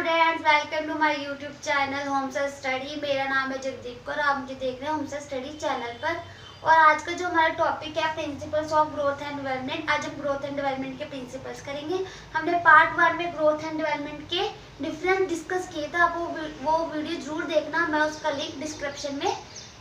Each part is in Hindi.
Students, welcome to my YouTube channel home से स्टडी। मेरा नाम है जगदीप कौर, आप मुझे देख रहे हैं होम से स्टडी चैनल पर। और आज का जो हमारा टॉपिक है principles of growth and development. आज हम ग्रोथ एंड डेवलपमेंट के प्रिंसिपल्स करेंगे। हमने पार्ट 1 में ग्रोथ एंड डेवलपमेंट के डिफरेंस डिस्कस किए थे। आप वो वीडियो जरूर देखना, मैं उसका लिंक डिस्क्रिप्शन में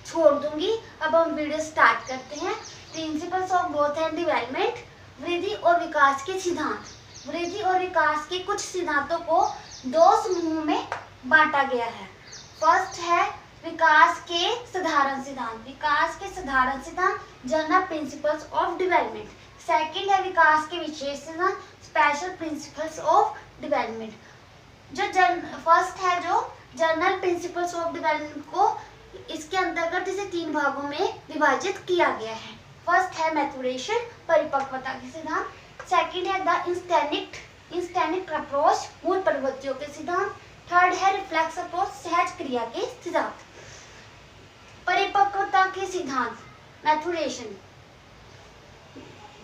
छोड़ दूंगी। अब हम वीडियो स्टार्ट करते हैं। Principles of growth and development, वृद्धि और विकास के सिद्धांत। वृद्धि और विकास के कुछ सिद्धांतों को दो समूह में बांटा गया है। फर्स्ट है विकास के साधारण सिद्धांत। विकास के साधारण सिद्धांत, general principles of development. Second है विकास के विशेष सिद्धांत, special principles of development. First है जो जनरल प्रिंसिपल्स ऑफ डेवलपमेंट को इसके अंतर्गत इसे 3 भागों में विभाजित किया गया है। फर्स्ट है मैच्योरेशन, परिपक्वता के सिद्धांत। सेकंड है द इंस्टेंट अप्रोच, मूल प्रवृत्तियों के सिद्धांत। थर्ड है रिफ्लेक्स अप्रोच, सहज क्रिया के सिद्धांत। परिपक्वता के सिद्धांत, मैच्योरेशन।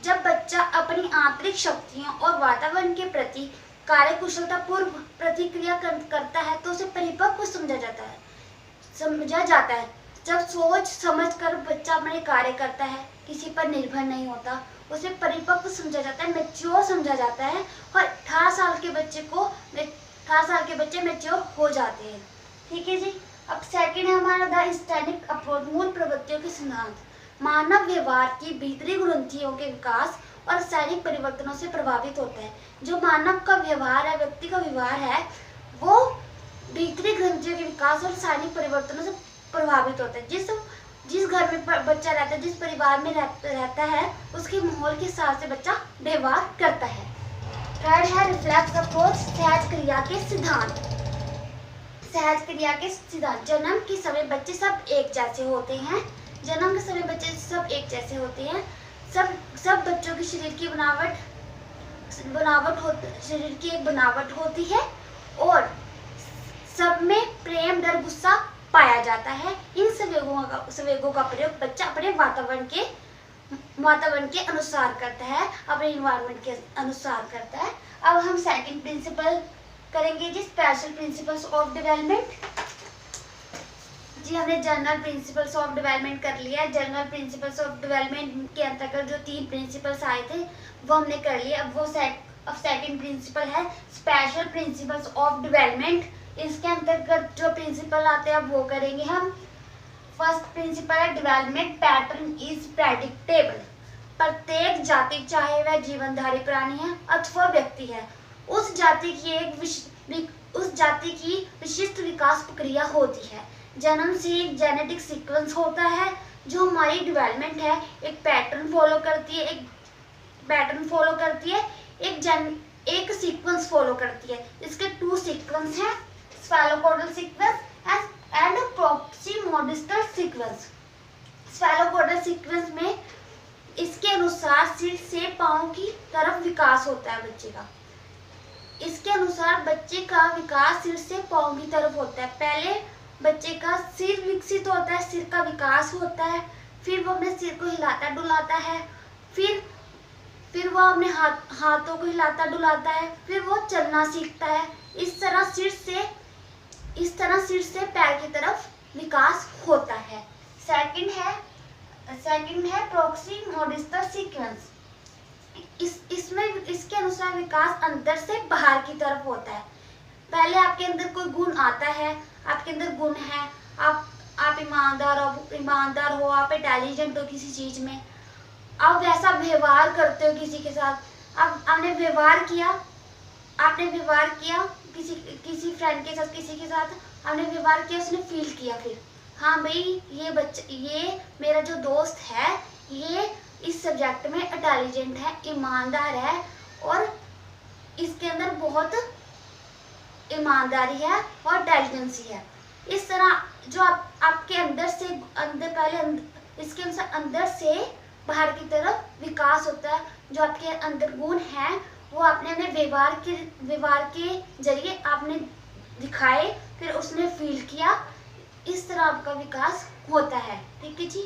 जब बच्चा अपनी आंतरिक शक्तियों और वातावरण के प्रति कार्यकुशलता पूर्व प्रतिक्रिया करता है तो उसे परिपक्व समझा जाता है। जब सोच समझ कर बच्चा अपने कार्य करता है, किसी पर निर्भर नहीं होता, उसे परिपक्व समझा जाता है, मैच्योर समझा जाता है। और 18 साल के बच्चे मैच्योर हो जाते हैं। ठीक है जी। अब सेकंड है हमारा द इंस्टेंट अप्रोच, मूल प्रवृत्तियों के सिद्धांत। मानव व्यवहार की भीतरी ग्रंथियों के विकास और रासायनिक परिवर्तनों से प्रभावित होता है। जो मानव का व्यवहार है, व्यक्ति का व्यवहार है, वो भीतरी ग्रंथियों के विकास और रासायनिक परिवर्तनों से प्रभावित होता है। जिस घर में बच्चा रहता है, जिस परिवार में रहता है, उसके माहौल के हिसाब से बच्चा व्यवहार करता है। थर्ड है रिफ्लेक्स अप्रोच, सहज क्रिया के सिद्धांत। सहज क्रिया के सिद्धांत, जन्म के समय बच्चे सब एक जैसे होते हैं। सब बच्चों की शरीर की एक बनावट होती है और सब में प्रेम, डर, गुस्सा पाया जाता है। इन संवेगों का प्रयोग बच्चा अपने वातावरण के अनुसार करता है, अपने इन्वायरमेंट के अनुसार करता है। अब हम सेकंड प्रिंसिपल करेंगे जी, स्पेशल प्रिंसिपल्स ऑफ डेवलपमेंट। जी हमने जनरल प्रिंसिपल्स ऑफ डेवलपमेंट कर लिया। जनरल प्रिंसिपल्स ऑफ डेवलपमेंट के अंतर्गत जो 3 प्रिंसिपल्स आए थे वो हमने कर लिए। अब सेकंड प्रिंसिपल है स्पेशल प्रिंसिपल्स ऑफ डेवलपमेंट। इसके अंतर्गत जो प्रिंसिपल आते हैं वो करेंगे हम। फर्स्ट प्रिंसिपल है डेवलपमेंट पैटर्न इज प्रेडिक्टेबल। प्रत्येक जाति, चाहे वह जीवनधारी प्राणी है अथवा व्यक्ति है, उस जाति की विशिष्ट विकास प्रक्रिया होती है। जन्म से एक जेनेटिक सीक्वेंस होता है जो हमारी डेवलपमेंट है, एक पैटर्न फॉलो करती है, एक सीक्वेंस फॉलो करती है। इसके 2 सीक्वेंस हैं, स्फेलोपोडल सीक्वेंस एंड प्रॉक्सिमोडिस्टल सीक्वेंस। स्फेलोपोडल सीक्वेंस में इसके अनुसार सिर से पांव की तरफ विकास होता है बच्चे का। इसके अनुसार बच्चे का विकास सिर से पांव की तरफ होता है। पहले बच्चे का सिर विकसित होता है, सिर का विकास होता है, फिर वो अपने सिर को हिलाता डुलाता है, फिर वो अपने हाथों को हिलाता डुलाता है, फिर वो चलना सीखता है। इस तरह सिर से पैर की तरफ विकास होता है। सेकंड है प्रॉक्सिमोडिस्टल सीक्वेंस। इसके अनुसार विकास अंदर से बाहर की तरफ होता है। पहले आपके अंदर कोई गुण आता है, आपके अंदर गुण है, आप ईमानदार हो, आप इंटेलिजेंट हो किसी चीज में, आप वैसा व्यवहार करते हो किसी के साथ। आपने व्यवहार किया किसी फ्रेंड के साथ, किसी के साथ आपने व्यवहार किया, उसने फील किया फिर हाँ भाई ये मेरा जो दोस्त है ये इस सब्जेक्ट में इंटेलिजेंट है, ईमानदार है और इसके अंदर बहुत ईमानदारी है और इंटेलिजेंसी है। इस तरह जो आपके इसके अनुसार अंदर से बाहर की तरफ विकास होता है। जो आपके अंदर गुण है वो आपने अपने व्यवहार के जरिए आपने दिखाए, फिर उसने फील किया, इस तरह आपका विकास होता है। ठीक है जी,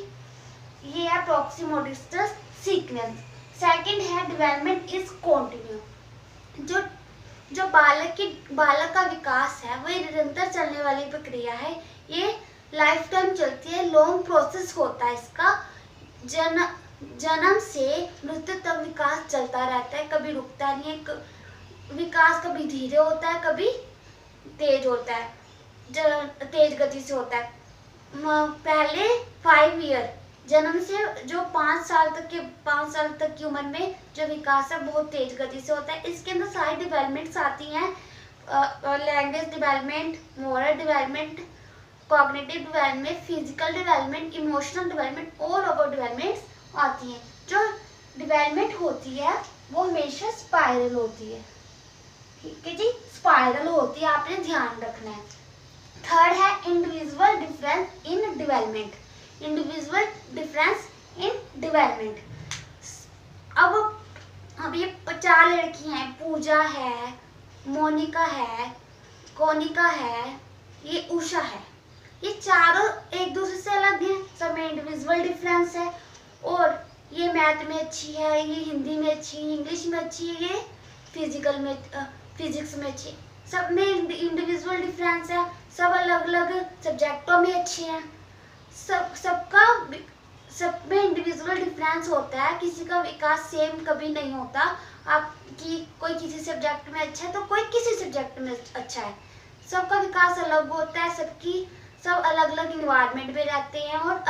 ये है प्रॉक्सिमोडिस्टल सीक्वेंस। सेकंड है डेवलपमेंट इज कॉन्टिन्यू। जो बालक का विकास है वो निरंतर चलने वाली प्रक्रिया है। ये लाइफ टाइम चलती है, लॉन्ग प्रोसेस होता है इसका। जन्म से मृत्यु तक विकास चलता रहता है, कभी रुकता नहीं है। विकास कभी धीरे होता है, कभी तेज होता है, तेज गति से होता है। पहले 5 ईयर जन्म से जो 5 साल तक की उम्र में जो विकास है बहुत तेज गति से होता है। इसके अंदर सारी डेवलपमेंट्स आती हैं, language development, moral development, cognitive development, physical development, emotional development, all over developments आती हैं। जो डेवलपमेंट होती है वो हमेशा स्पाइरल होती है, ठीक है जी, स्पाइरल होती है, आपने ध्यान रखना है। थर्ड है individual difference in development. Individual difference in development. अब ये 4 लड़कियां हैं, पूजा है, मोनिका है, कोनिका है, ये उषा है। ये चारों एक दूसरे से अलग हैं, सब में इंडिविजुअल डिफरेंस है। और ये मैथ में अच्छी है, ये हिंदी में अच्छी है, इंग्लिश में अच्छी है, ये फिजिक्स में अच्छी है। सब में इंडिविजुअल डिफरेंस है, सब अलग अलग सब्जेक्टों में अच्छे हैं। सब में इंडिविजुअल डिफरेंस होता है, किसी का विकास सेम कभी नहीं होता। आपकी कोई किसी सब्जेक्ट में अच्छा है तो कोई किसी सब्जेक्ट में अच्छा है। सबका विकास अलग होता है, सब अलग अलग इन्वायरमेंट में रहते हैं और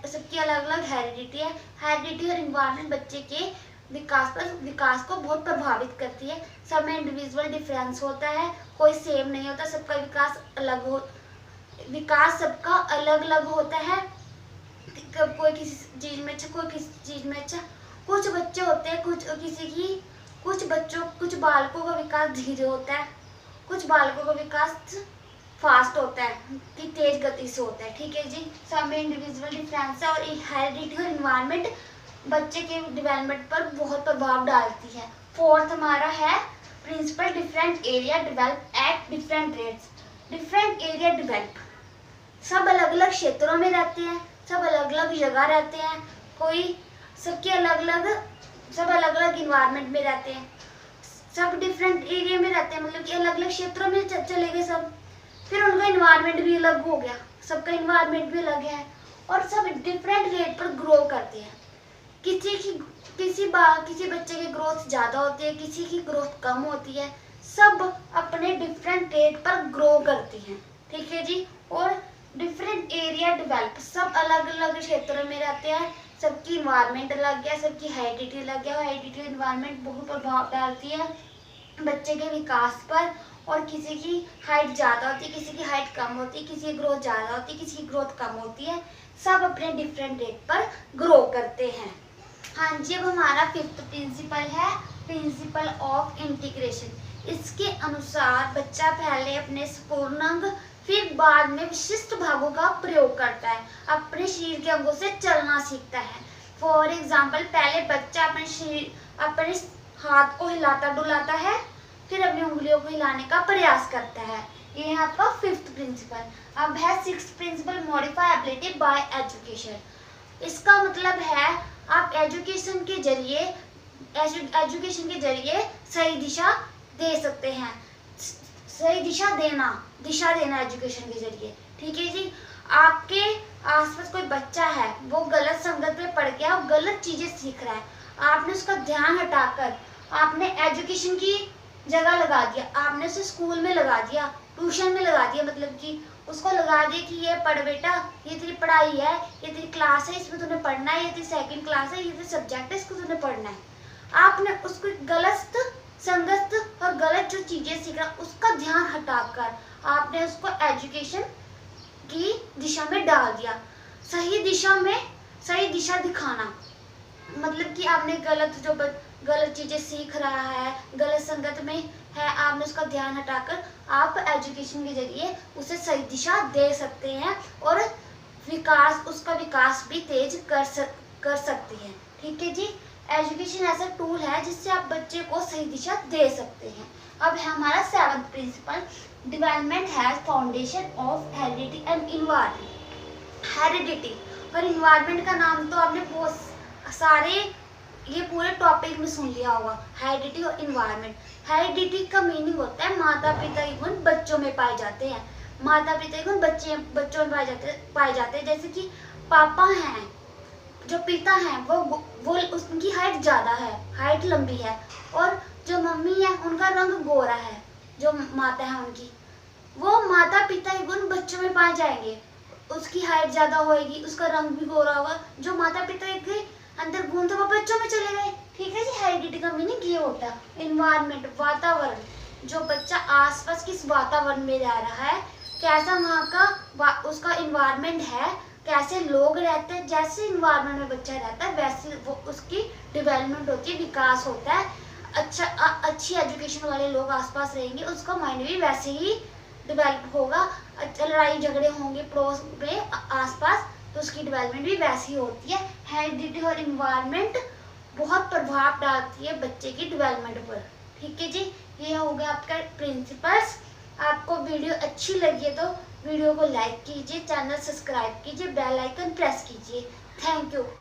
सबकी अलग अलग हेरिडिटी है। हेरिडिटी और इन्वायरमेंट बच्चे के विकास को बहुत प्रभावित करती है। सब में इंडिविजुअल डिफरेंस होता है, कोई सेम नहीं होता, सबका विकास सबका अलग अलग होता है। कोई किसी चीज में अच्छा, कोई किसी चीज में अच्छा। कुछ बच्चे होते हैं, कुछ बालकों का विकास धीरे होता है, कुछ बालकों का विकास फास्ट होता है, कि तेज गति से होता है, ठीक है जी। सब में इंडिविजुअल डिफरेंस है और हेरिडिटी और इन्वायरमेंट बच्चे के डेवलपमेंट पर बहुत प्रभाव डालती है। फोर्थ हमारा है principle different area develop at different rates. Different area develop, सब अलग अलग क्षेत्रों में रहते हैं, सब अलग अलग जगह रहते हैं, सब अलग अलग इन्वायरमेंट में रहते हैं, सब डिफरेंट एरिया में रहते हैं, मतलब कि अलग अलग क्षेत्रों में चले गए सब। फिर उनका इन्वायरमेंट भी अलग हो गया, सबका इन्वायरमेंट भी अलग है और सब डिफरेंट रेट पर ग्रो करते हैं। किसी बच्चे की ग्रोथ ज़्यादा होती है, किसी की ग्रोथ कम होती है, सब अपने डिफरेंट रेट पर ग्रो करती हैं, ठीक है जी। और डिफरेंट एरिया डेवलप, सब अलग अलग क्षेत्रों में रहते हैं, सबकी इन्वायरमेंट अलग है, सबकी हेरिडिटी अलग है और हेरिडिटी इन्वायरमेंट बहुत प्रभाव डालती है बच्चे के विकास पर। और किसी की हाइट ज़्यादा होती है, किसी की हाइट कम होती है, किसी की ग्रोथ ज़्यादा होती है, किसी की ग्रोथ कम होती है, सब अपने डिफरेंट रेट पर ग्रो करते हैं। हाँ जी, अब हमारा 5th प्रिंसिपल है प्रिंसिपल ऑफ इंटीग्रेशन। इसके अनुसार बच्चा पहले अपने पूर्णांग फिर बाद में विशिष्ट भागों का प्रयोग करता है, अपने शरीर के अंगों से चलना सीखता है। फॉर एग्जाम्पल, पहले बच्चा अपने हाथ को हिलाता डुलाता है, फिर अपनी उंगलियों को हिलाने का प्रयास करता है। ये है आपका 5th प्रिंसिपल। अब है 6th principle modifiability by education. इसका मतलब है आप एजुकेशन के जरिए सही दिशा दे सकते हैं, सही दिशा देना एजुकेशन के जरिए, ठीक है जी। आपके आसपास कोई बच्चा है, वो गलत संगत में पड़ गया, वो गलत चीजें सीख रहा है, आपने उसका ध्यान हटाकर आपने एजुकेशन की जगह लगा दिया, आपने उसे स्कूल में लगा दिया, ट्यूशन में लगा दिया, मतलब कि उसको लगा दिया कि ये पढ़ बेटा, ये तेरी पढ़ाई है, ये तेरी क्लास है, इसमें तूने पढ़ना है, ये तेरी 2nd क्लास है, ये तेरी सब्जेक्ट है, इसको तूने पढ़ना है। आपने उसको गलत संगत और गलत जो चीजें सीख रहा उसका ध्यान हटाकर आपने उसको एजुकेशन की दिशा में डाल दिया। सही दिशा दिखाना, मतलब कि आपने गलत चीजें सीख रहा है, गलत संगत में है, आपने उसका ध्यान हटाकर आप एजुकेशन के जरिए उसे सही दिशा दे सकते हैं और उसका विकास भी तेज कर सकती है, ठीक है जी। एजुकेशन ऐसा टूल है जिससे आप बच्चे को सही दिशा दे सकते हैं। अब है हमारा 7th principle development has foundation of heredity and environment. Heredity और इन्वायरमेंट का नाम तो आपने बहुत सारे ये पूरे टॉपिक में सुन लिया होगा, हेरिडिटी और इन्वायरमेंट। हेरिडिटी का मीनिंग होता है माता पिता के गुण बच्चों में पाए जाते हैं। माता पिता के गुण बच्चों में पाए जाते हैं। जैसे कि पापा हैं, जो पिता हैं वो उनकी हाइट ज़्यादा है, हाइट लंबी है, और जो मम्मी है उनका रंग गोरा है, जो माता है उनकी, वो माता पिता के गुण बच्चों में पाए जाएंगे। उसकी हाइट ज़्यादा होएगी, उसका रंग भी गोरा होगा, जो माता पिता के अंदर गुण थे वो बच्चों में चले गए। ठीक है जी, हेरिडिटी का मीनिंग ये होता है। इन्वायरमेंट, वातावरण, जो बच्चा आसपास किस वातावरण में रह रहा है, कैसा वहाँ का उसका इन्वायरमेंट है, कैसे लोग रहते हैं, जैसे इन्वायरमेंट में बच्चा रहता है वैसे वो उसकी डेवलपमेंट होती है, विकास होता है। अच्छी एजुकेशन वाले लोग आसपास रहेंगे, उसका माइंड भी वैसे ही डेवलप होगा। लड़ाई झगड़े होंगे पड़ोस में आसपास, तो उसकी डेवलपमेंट भी वैसी होती है। हेरिडिटी और इन्वायरमेंट बहुत प्रभाव डालती है बच्चे की डेवलपमेंट पर। ठीक है जी, ये हो गया आपका प्रिंसिपल्स। आपको वीडियो अच्छी लगी है तो वीडियो को लाइक कीजिए, चैनल सब्सक्राइब कीजिए, बेल आइकन प्रेस कीजिए। Thank you.